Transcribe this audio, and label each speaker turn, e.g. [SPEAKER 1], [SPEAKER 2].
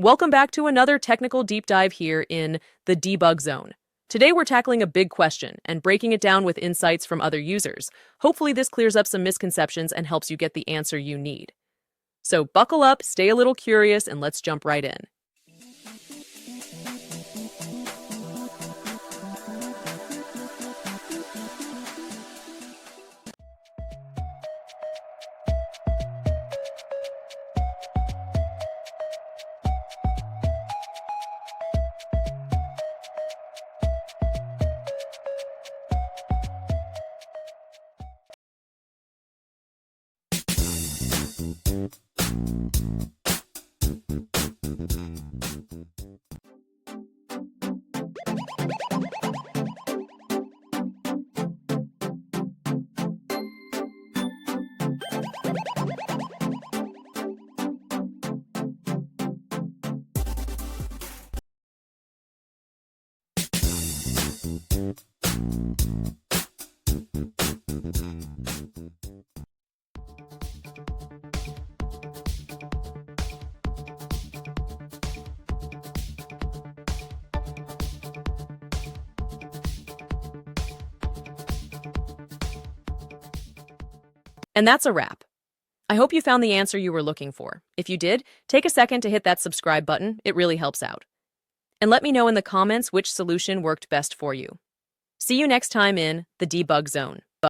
[SPEAKER 1] Welcome back to another technical deep dive here in the debug zone. Today we're tackling a big question and breaking it down with insights from other users. Hopefully this clears up some misconceptions and helps you get the answer you need. So buckle up, stay a little curious, and let's jump right in. And that's a wrap. I hope you found the answer you were looking for. If you did, take a second to hit that subscribe button. It really helps out. And let me know in the comments which solution worked best for you. See you next time in the debug zone.